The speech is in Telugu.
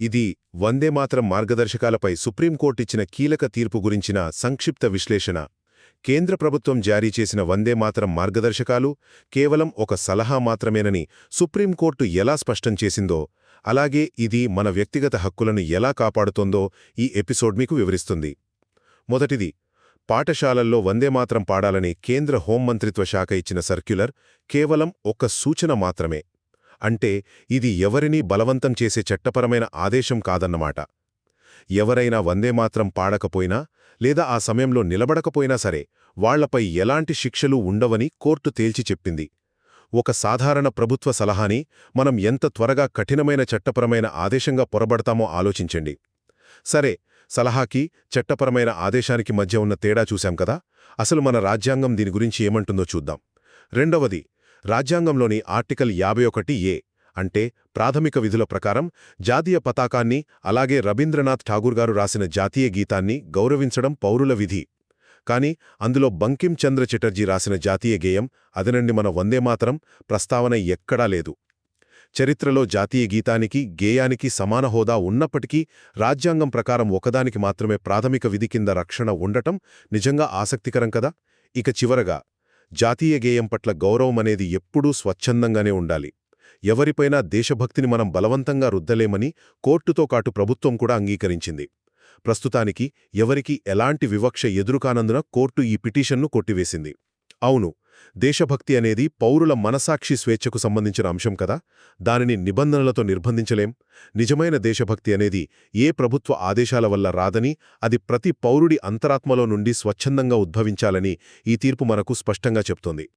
ఇది వందేమాతరం మార్గదర్శకాలపై సుప్రీంకోర్టు ఇచ్చిన కీలక తీర్పు గురించిన సంక్షిప్త విశ్లేషణ. కేంద్ర ప్రభుత్వం జారీ చేసిన వందేమాతరం మార్గదర్శకాలు కేవలం ఒక సలహా మాత్రమేనని సుప్రీంకోర్టు ఎలా స్పష్టం చేసిందో, అలాగే ఇది మన వ్యక్తిగత హక్కులను ఎలా కాపాడుతోందో ఈ ఎపిసోడ్ మీకు వివరిస్తుంది. మొదటిది, పాఠశాలల్లో వందేమాతరం పాడాలని కేంద్ర హోంమంత్రిత్వ శాఖ ఇచ్చిన సర్క్యులర్ కేవలం ఒక సూచన మాత్రమే. అంటే ఇది ఎవరినీ బలవంతం చేసే చట్టపరమైన ఆదేశం కాదన్నమాట. ఎవరైనా వందేమాతరం పాడకపోయినా లేదా ఆ సమయంలో నిలబడకపోయినా సరే వాళ్లపై ఎలాంటి శిక్షలు ఉండవని కోర్టు తేల్చి చెప్పింది. ఒక సాధారణ ప్రభుత్వ సలహాని మనం ఎంత త్వరగా కఠినమైన చట్టపరమైన ఆదేశంగా పొరబడతామో ఆలోచించండి. సరే, సలహాకి చట్టపరమైన ఆదేశానికి మధ్య ఉన్న తేడా చూశాం కదా. అసలు మన రాజ్యాంగం దీని గురించి ఏమంటుందో చూద్దాం. రెండవది, రాజ్యాంగంలోని ఆర్టికల్ 51A అంటే ప్రాథమిక విధుల ప్రకారం జాతీయ పతాకాన్ని అలాగే రవీంద్రనాథ్ ఠాగూర్ గారు రాసిన జాతీయ గీతాన్ని గౌరవించడం పౌరుల విధి. కాని అందులో బంకిం చంద్ర చటర్జీ రాసిన జాతీయ గేయం, అదనండి మన వందేమాతరం ప్రస్తావన ఎక్కడా లేదు. చరిత్రలో జాతీయ గీతానికి గేయానికి సమాన హోదా ఉన్నప్పటికీ రాజ్యాంగం ప్రకారం ఒకదానికి మాత్రమే ప్రాథమిక విధి కింద రక్షణ ఉండటం నిజంగా ఆసక్తికరం కదా. ఇక చివరగా, జాతీయ గేయం పట్ల గౌరవమనేది ఎప్పుడూ స్వచ్ఛందంగానే ఉండాలి. ఎవరిపైనా దేశభక్తిని మనం బలవంతంగా రుద్దలేమని కోర్టుతో కాటు ప్రభుత్వం కూడా అంగీకరించింది. ప్రస్తుతానికి ఎవరికీ ఎలాంటి వివక్ష ఎదురుకానందున కోర్టు ఈ పిటిషన్ను కొట్టివేసింది. అవును, దేశభక్తి అనేది పౌరుల మనసాక్షి స్వేచ్ఛకు సంబంధించిన అంశం కదా. దానిని నిబంధనలతో నిర్బంధించలేం. నిజమైన దేశభక్తి అనేది ఏ ప్రభుత్వ ఆదేశాల వల్ల రాదని, అది ప్రతి పౌరుడి అంతరాత్మలో నుండి స్వచ్ఛందంగా ఉద్భవించాలని ఈ తీర్పు మనకు స్పష్టంగా చెప్తోంది.